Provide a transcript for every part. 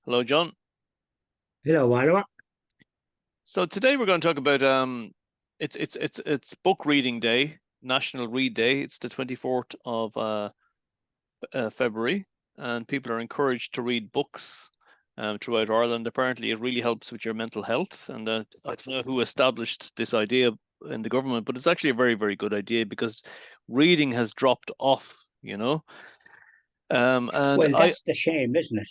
Hello, John. Hello, Oliver. So today we're going to talk about it's Book Reading Day, National Read Day. It's the 24th of February, and people are encouraged to read books throughout Ireland. Apparently, it really helps with your mental health, and I don't know who established this idea in the government, but it's actually a very, very good idea because reading has dropped off, you know. And Well, that's the shame, isn't it?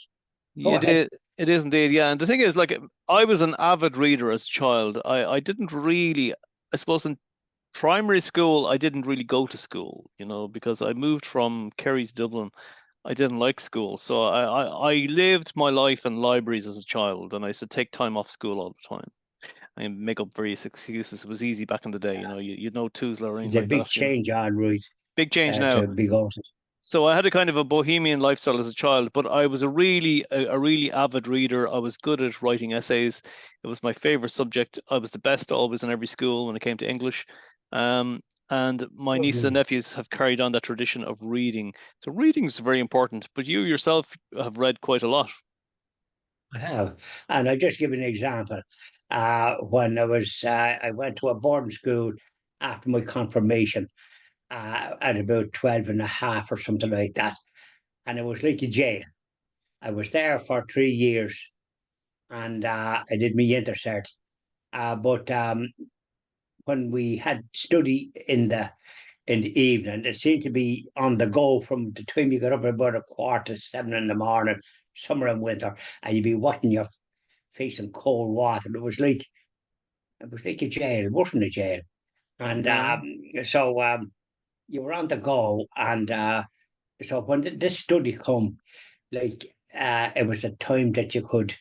Go It ahead. is, it is indeed, yeah. And the thing is, like, I was an avid reader as a child. I didn't really, I suppose, in primary school, I didn't really go to school, because I moved from Kerry to Dublin. I didn't like school, so I lived my life in libraries as a child, and I used to take time off school all the time and make up various excuses. It was easy back in the day, you'd know Tuzla or It's anything a like big that. change, all right, Big change now. to be going to. So I had a kind of a bohemian lifestyle as a child, but I was a really avid reader. I was good at writing essays. It was my favorite subject. I was the best always in every school when it came to English. Um, and my nieces and Lovely. nephews have carried on that tradition of reading. So reading is very important, but you yourself have read quite a lot. I have. And I'll just give you an example. When I went to a boarding school after my confirmation at about 12 and a half or something like that. And it was like a jail. I was there for 3 years and I did my intercert. But when we had study in the evening. It seemed to be on the go from the time you got up at about 6:45 in the morning, summer and winter, and you'd be washing your face in cold water. It was like a jail. It wasn't a jail, and Yeah. so you were on the go, and so when this study come, like it was a time that you could.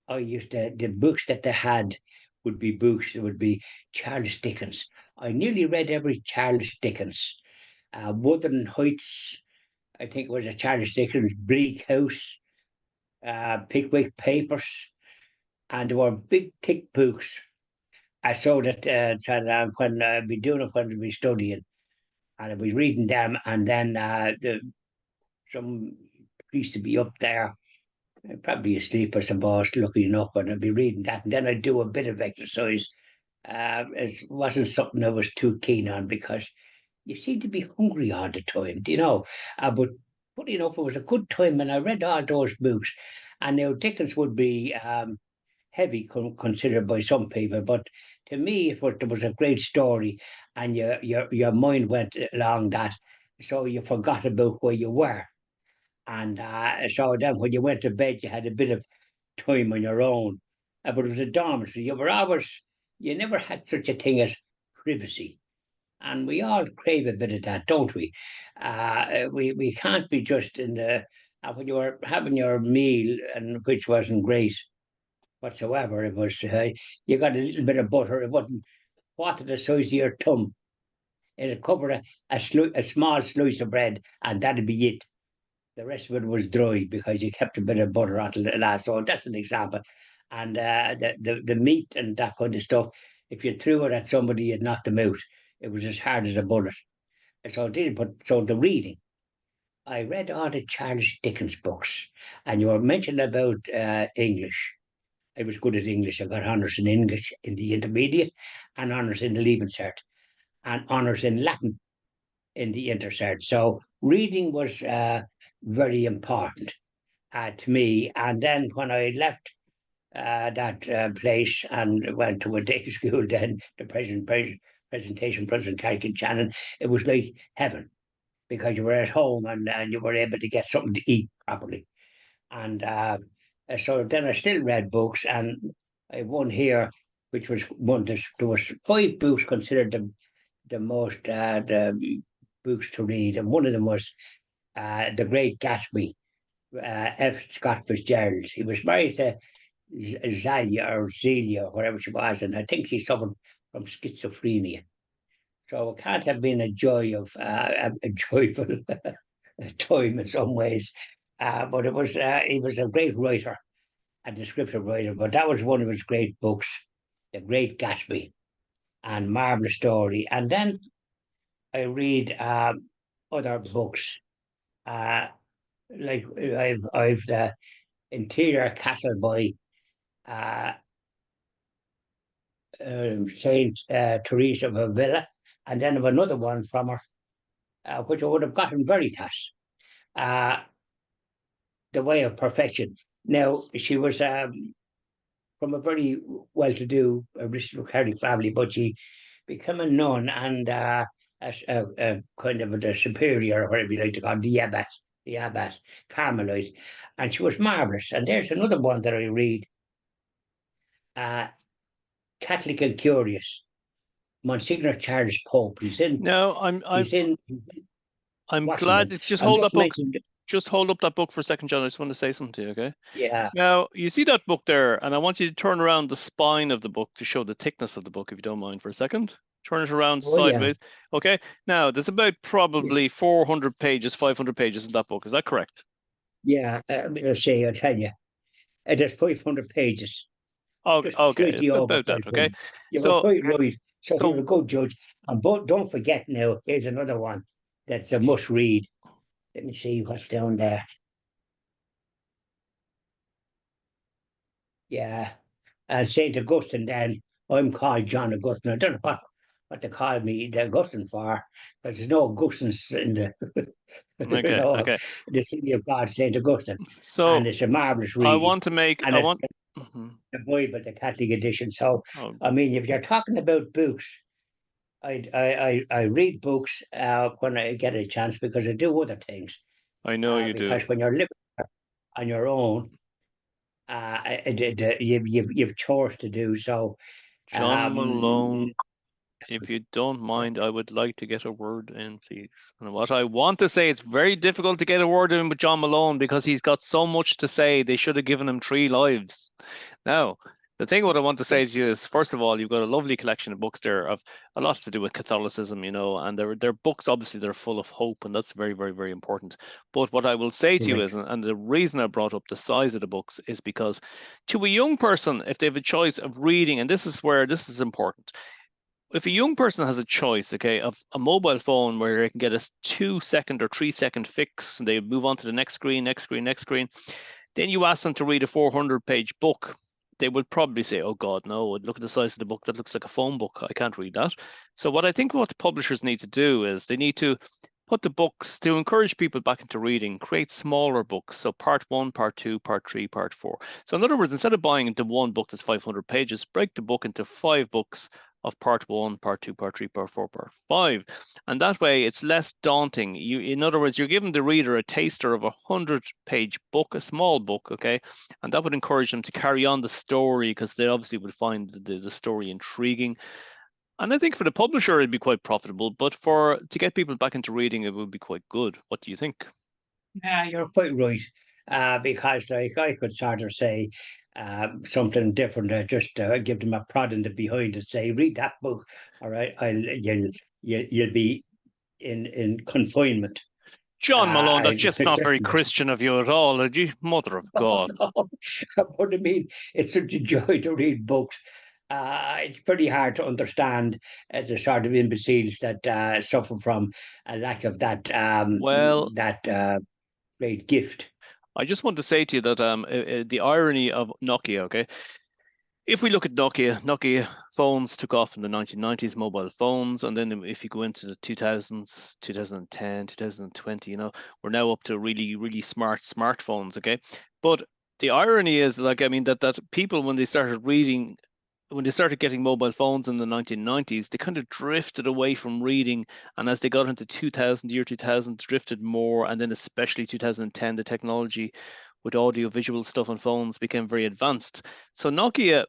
I used to the books that they had would be books. It would be Charles Dickens. I nearly read every Charles Dickens. Wuthering Heights, I think it was a Charles Dickens, Bleak House, Pickwick Papers, and they were big, thick books. I saw that when I'd be doing it when I'd be studying, and I'd be reading them, and then some priest to be up there, probably asleep, I suppose, looking up, and I'd be reading that, and then I'd do a bit of exercise. It wasn't something I was too keen on because you seem to be hungry all the time, do you know? But funny enough, it was a good time when I read all those books. And now Dickens would be heavy considered by some people, but to me, there was a great story, and your mind went along that, so you forgot about where you were. And so then when you went to bed, you had a bit of time on your own. But it was a dormitory. You never had such a thing as privacy, and we all crave a bit of that, don't we? We can't be just in the when you were having your meal, and which wasn't great whatsoever. It was you got a little bit of butter. It wasn't what the size of your thumb. It'd cover a small slice of bread, and that'd be it. The rest of it was dry because you kept a bit of butter until the last. So that's an example. And the meat and that kind of stuff, if you threw it at somebody, you'd knock them out. It was as hard as a bullet. And so I did, but so the reading. I read all the Charles Dickens books, and you were mentioning about English. I was good at English. I got honours in English in the intermediate, and honours in the Leaving Cert, and honours in Latin in the intercert. So reading was very important to me. And then when I left that place and went to a day school, then the presentation, President Carrick Shannon, it was like heaven because you were at home and you were able to get something to eat properly. And so then I still read books, and I have one here, which was one. There was five books considered the most the books to read, and one of them was The Great Gatsby, F. Scott Fitzgerald. He was married to Zalia or Zelia, whatever she was, and I think she suffered from schizophrenia. So it can't have been a joy of a joyful time in some ways. But it was he was a great writer, a descriptive writer. But that was one of his great books, The Great Gatsby, and marvelous story. And then I read other books. Uh, like I've Interior Castle by uh, Saint Teresa of Avila, and then of another one from her, which I would have gotten Veritas, uh, The Way of Perfection. Now she was from a very well-to-do aristocratic family, but she became a nun and a kind of the superior, or whatever you like to call it, the abbess, Carmelite, and she was marvelous. And there's another one that I read, uh, Catholic and Curious. Monsignor Charles Pope. No, He's in I'm glad. Washington. Just I'm hold just that book. mentioning. Just hold up that book for a second, John. I just want to say something to you, okay? Yeah. Now, you see that book there, and I want you to turn around the spine of the book to show the thickness of the book, if you don't mind, for a second. Turn it around Oh yeah. sideways. Okay. Now, there's about probably 400 pages, 500 pages in that book. Is that correct? Yeah. I'll tell you. There's 500 pages, Oh, just okay. slightly over About that. Okay. 500. You were So, quite right. So you're so a good judge. And but don't forget now, here's another one that's a must read. Let me see what's down there. Yeah. And St. Augustine, then I'm called John Augustine. I don't know what they call me the Augustine for, because there's no Augustines in the okay, okay. the city of God, St. Augustine. And So, it's a marvelous I read. want to make. And I it's want. Mhm. the Bible, the Catholic edition. So, Oh, I mean, if you're talking about books, I read books when I get a chance because I do other things. I know you do. Because when you're living on your own, you've chores to do. So, John um, Malone. If you don't mind, I would like to get a word in, please. And what I want to say, it's very difficult to get a word in with John Malone because he's got so much to say. They should have given him 3 lives. Now, the thing what I want to say to you is, first of all, you've got a lovely collection of books there of a lot to do with Catholicism, and they're books, obviously, they're full of hope, and that's very, very, very important. But what I will say to you correct. is, and the reason I brought up the size of the books is because to a young person, if they have a choice of reading, and this is where this is important, if a young person has a choice, okay, of a mobile phone where they can get a 2 second or 3 second fix and they move on to the next screen, next screen, next screen, then you ask them to read a 400-page book, they would probably say, oh God, no, look at the size of the book. That looks like a phone book. I can't read that. So what I think what the publishers need to do is they need to put the books to encourage people back into reading, create smaller books. So part one, part two, part three, part four. So in other words, instead of buying into one book that's 500 pages, break the book into 5 books of part one, part two, part three, part four, part five. And that way it's less daunting. In other words, you're giving the reader a taster of 100-page book, a small book, okay? And that would encourage them to carry on the story because they obviously would find the story intriguing. And I think for the publisher, it'd be quite profitable, but to get people back into reading, it would be quite good. What do you think? Yeah, you're quite right. Because like I could sort of say something different, just give them a prod in the behind and say, read that book. All right, you'll be in confinement. John Malone, that's I just not very Christian of you at all. You mother of God. but I mean, it's such a joy to read books. It's pretty hard to understand as a sort of imbeciles that suffer from a lack of Well, that great gift. I just want to say to you that the irony of Nokia, okay? If we look at Nokia phones took off in the 1990s, mobile phones, and then if you go into the 2000s, 2010, 2020, we're now up to really, really smart smartphones, okay? But the irony is, like, I mean, that people, when they started getting mobile phones in the 1990s, they kind of drifted away from reading. And as they got into 2000, year 2000, drifted more. And then especially 2010, the technology with audio visual stuff on phones became very advanced. So Nokia,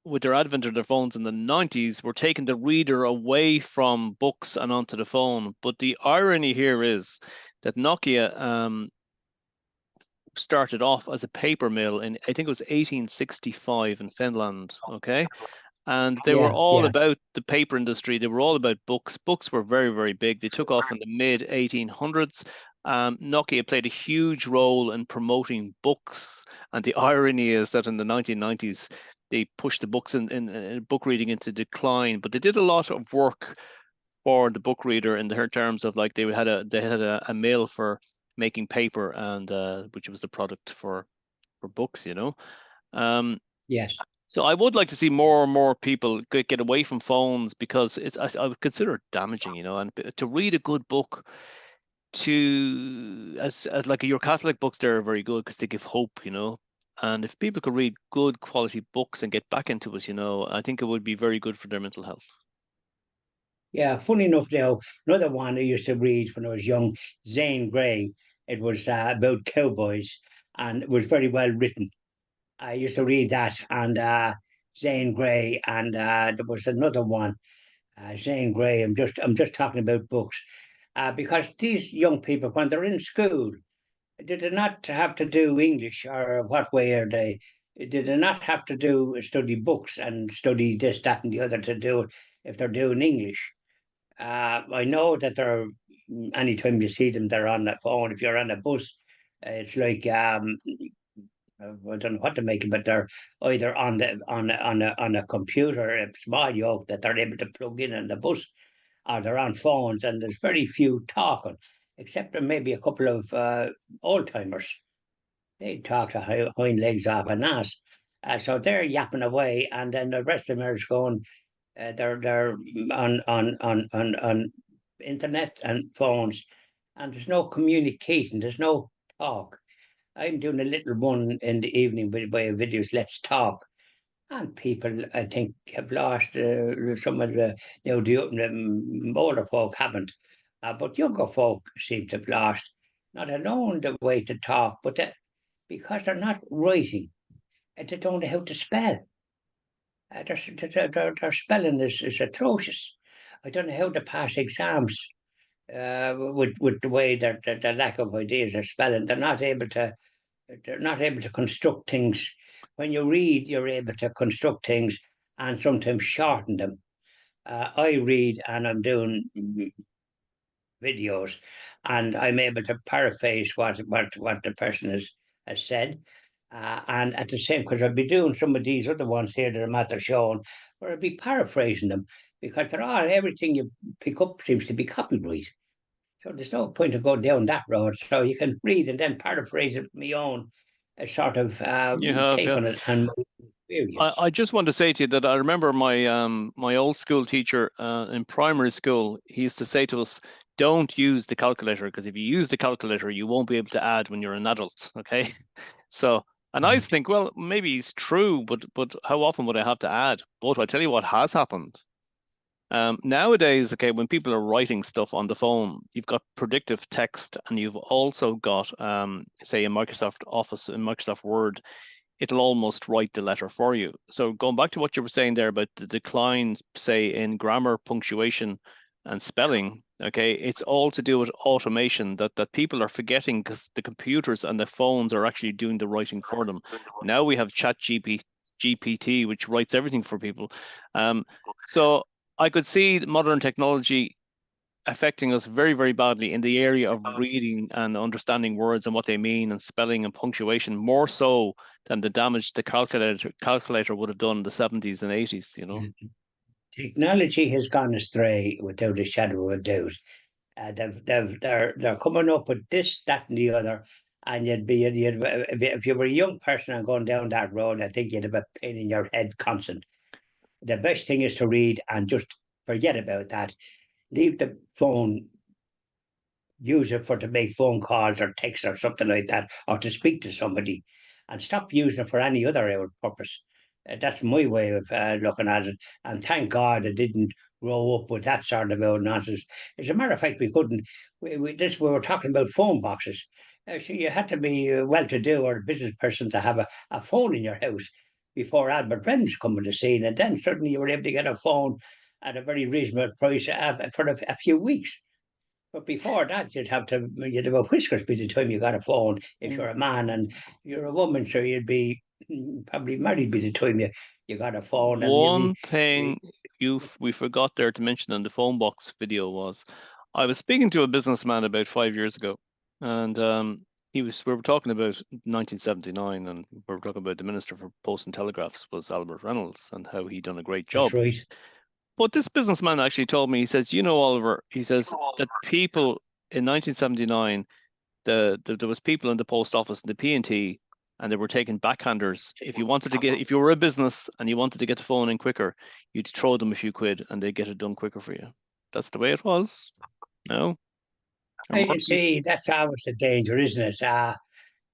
with their advent of their phones in the 90s, were taking the reader away from books and onto the phone. But the irony here is that Nokia started off as a paper mill in, I think it was 1865 in Finland. Okay. And they were Yeah, all yeah. about the paper industry. They were all about books. Books were very, very big. They took off in the mid 1800s. Nokia played a huge role in promoting books. And the irony is that in the 1990s, they pushed the books in book reading into decline. But they did a lot of work for the book reader in their terms of like they had a mill for making paper, and which was the product for books, Um, Yes. so I would like to see more and more people get away from phones, because I would consider it damaging, and to read a good book, to as like your Catholic books, they're very good because they give hope, And if people could read good quality books and get back into it, I think it would be very good for their mental health. Yeah, funny enough now, another one I used to read when I was young, Zane Grey. It was about cowboys and it was very well written. I used to read that and Zane Grey and there was another one, Zane Grey. I'm just talking about books. Because these young people, when they're in school, they do not have to do English, or what way are they? They do not have to study books and study this, that, and the other to do it if they're doing English. I know that they're anytime you see them, they're on the phone. If you're on a bus, it's like I don't know what to make it, but they're either on a computer, a small yoke that they're able to plug in the bus, or they're on phones, and there's very few talking, except there may be a couple of old timers. They talk to hind legs off an ass. So they're yapping away, and then the rest of them are just going. They're on internet and phones, and there's no communication. There's no talk. I'm doing a little one in the evening by videos. Let's talk, and people I think have lost some of the older folk haven't, but younger folk seem to have lost not alone the way to talk, but because they're not writing, and they don't know how to spell. Their spelling is atrocious. I don't know how to pass exams with the way the lack of ideas are spelling. They're not able to construct things. When you read, you're able to construct things and sometimes shorten them. I read and I'm doing videos, and I'm able to paraphrase what the person has said. And at the same, because I'll be doing some of these other ones here that I'm at the showing, where I'll be paraphrasing them because they're all everything you pick up seems to be copyright. So there's no point of going down that road. So you can read and then paraphrase it my own sort of You have, take yeah. on it and my experience. I just want to say to you that I remember my old school teacher in primary school. He used to say to us, "Don't use the calculator, because if you use the calculator, you won't be able to add when you're an adult." Okay, so and I used to Right. think, well, maybe it's true, but how often would I have to add? But I tell you what has happened. Nowadays, okay, when people are writing stuff on the phone, you've got predictive text, and you've also got, say, in Microsoft Office, in Microsoft Word, it'll almost write the letter for you. So going back to what you were saying there about the decline, say, in grammar, punctuation, and spelling, okay, it's all to do with automation that people are forgetting, because the computers and the phones are actually doing the writing for them. Now we have GPT, which writes everything for people. So I could see modern technology affecting us very, very badly in the area of reading and understanding words and what they mean, and spelling and punctuation, more so than the damage the calculator would have done in the 70s and 80s. Technology has gone astray without a shadow of a doubt. They're coming up with this, that, and the other. And if you were a young person and going down that road, I think you'd have a pain in your head constant. The best thing is to read and just forget about that. Leave the phone, use it for to make phone calls or texts or something like that, or to speak to somebody, and stop using it for any other purpose. That's my way of looking at it. And thank God I didn't grow up with that sort of nonsense. As a matter of fact, we couldn't. We were talking about phone boxes. So you had to be well-to-do or a business person to have a phone in your house before Albert Brendan's come on the scene, and then suddenly you were able to get a phone at a very reasonable price for a few weeks. But before that, you'd have a whiskers by the time you got a phone. If Mm. you're a man and you're a woman, so you'd be probably married by the time you got a phone, and you'd One be. thing we forgot there to mention in the phone box video was, I was speaking to a businessman about 5 years ago, and we were talking about 1979, and we were talking about the Minister for Post and Telegraphs was Albert Reynolds, and how he done a great That's job. right. But this businessman actually told me, he says, Oliver, he says that people in 1979 there was people in the post office and the P&T, and they were taking backhanders. If you were a business and you wanted to get the phone in quicker, you'd throw them a few quid and they'd get it done quicker for you. That's the way it was. No, I more you see, that's always a danger, isn't it?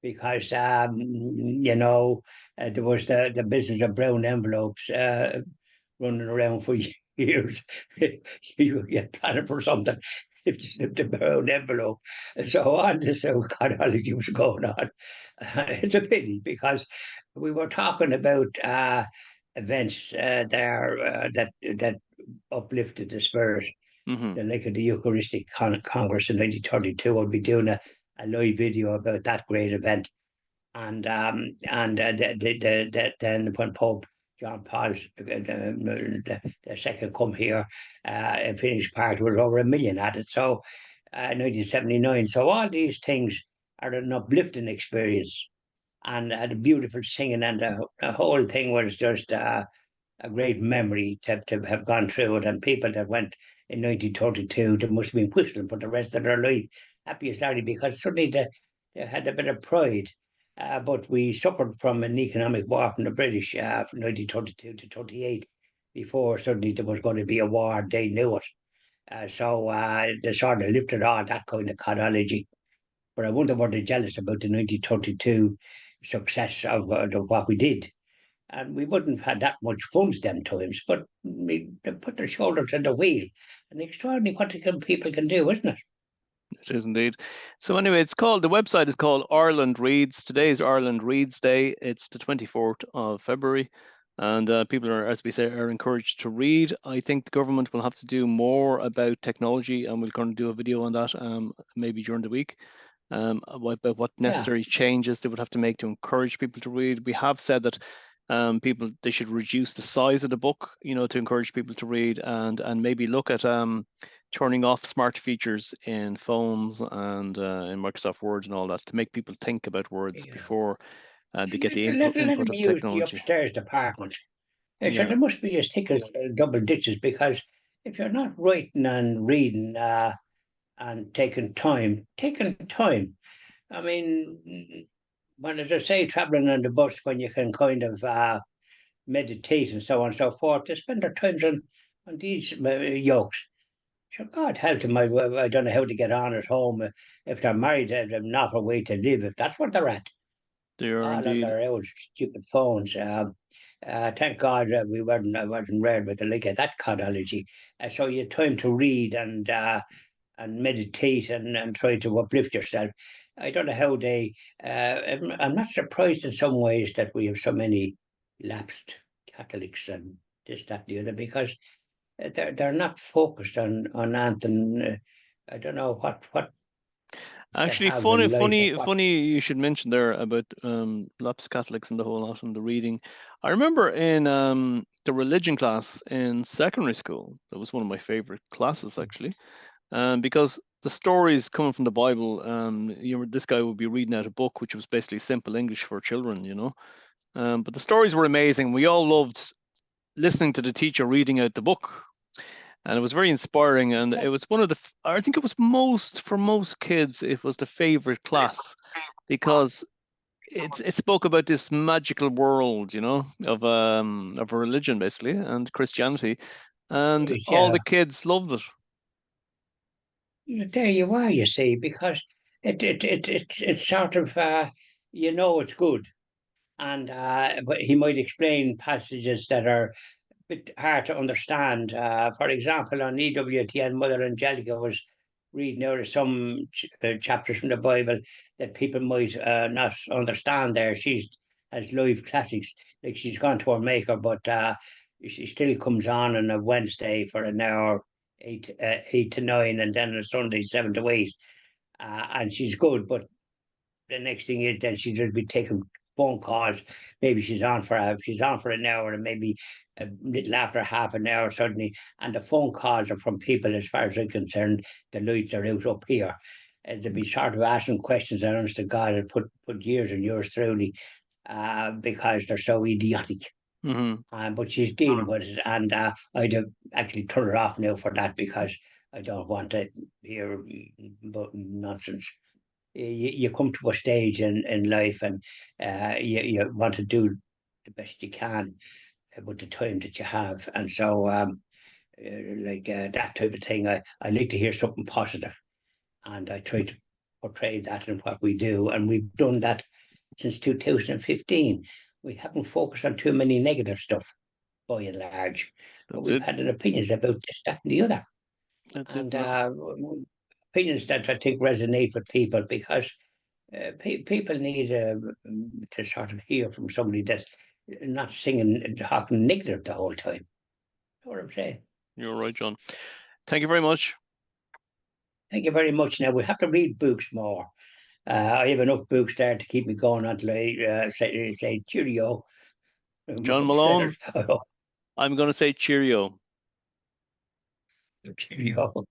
Because there was the business of brown envelopes running around for years. You get planning for something if you slipped a brown envelope. So on this chronology was going on. It's a pity because we were talking about events there that uplifted the spirit. hmm The like of the Eucharistic Congress in 1932. I'll be doing a live video about that great event. Then when Pope John Paul's the second come here in Phoenix Park, there was over 1 million at it. So 1979. So all these things are an uplifting experience and the beautiful singing and the whole thing was just a great memory to have gone through it. And people that went in 1932, they must have been whistling for the rest of their life, happy as Larry, because suddenly they had a bit of pride. But we suffered from an economic war from the British from 1932 to 38. Before suddenly there was going to be a war, they knew it. So they sort of lifted all that kind of chronology. But I wonder were they jealous about the 1932 success of what we did, and we wouldn't have had that much funds them times, but they put their shoulder to the wheel. And extraordinary what people can do, isn't it? It is indeed. So anyway, the website is called Ireland Reads. Today is Ireland Reads Day. It's the 24th of February. And people are, as we say, are encouraged to read. I think the government will have to do more about technology, and we're going to do a video on that maybe during the week. About what Yeah. necessary changes they would have to make to encourage people to read. We have said that they should reduce the size of the book, to encourage people to read, and maybe look at turning off smart features in phones and in Microsoft Word and all that to make people think about words Yeah. before they get the Let input them of use the technology. upstairs department. So Yeah, there must be as thick as double ditches because if you're not writing and reading and taking time. I mean, when, as I say, traveling on the bus, when you can kind of meditate and so on and so forth, they spend their times on these yokes. Sure, God help them. I don't know how to get on at home. If they're married, they're not a way to live, if that's what they're at. they are All on indeed. their old stupid phones. Thank God I wasn't reared with the like of that chronology. So you have time to read and meditate and try to uplift yourself. I don't know how they. I'm not surprised in some ways that we have so many lapsed Catholics and this, that, the other, because they're not focused on anything. I don't know what they Actually, have funny, in life or funny, what. funny. You should mention there about lapsed Catholics and the whole lot and the reading. I remember in the religion class in secondary school. That was one of my favorite classes actually, because the stories coming from the Bible. This guy would be reading out a book which was basically simple English for children. But the stories were amazing. We all loved listening to the teacher reading out the book, and it was very inspiring. And it was one of I think it was for most kids, it was the favorite class because it spoke about this magical world, of religion basically and Christianity, and all Yeah, the kids loved it. there you are. You see, because it's sort of it's good, and but he might explain passages that are bit hard to understand. For example, on EWTN, Mother Angelica was reading out of some chapters from the Bible that people might not understand there. She's has live classics, like she's gone to her maker, but she still comes on a Wednesday for an hour, 8 to 9, and then on a Sunday, 7 to 8. And she's good, but the next thing is then she'll be taking phone calls. Maybe she's on for an hour and maybe a little after half an hour suddenly, and the phone calls are from people. As far as I'm concerned, the lights are out up here. And they'll be sort of asking questions that honest to God and put years and years through me because they're so idiotic. hmm But she's dealing with it, and I'd have actually turn her off now for that because I don't want to hear nonsense. you come to a stage in life, and you want to do the best you can with the time that you have. And so, that type of thing, I like to hear something positive, and I try to portray that in what we do. And we've done that since 2015. We haven't focused on too many negative stuff by and large, but That's we've it. had opinions about this, that, and the other. That's it. And No, opinions that I think resonate with people, because people need to sort of hear from somebody that's not singing and talking negative the whole time. You know what I'm saying? you're right, John. Thank you very much. Thank you very much. Now we have to read books more. I have enough books there to keep me going until I say cheerio John upstairs. Malone, I'm going to say cheerio. Cheerio.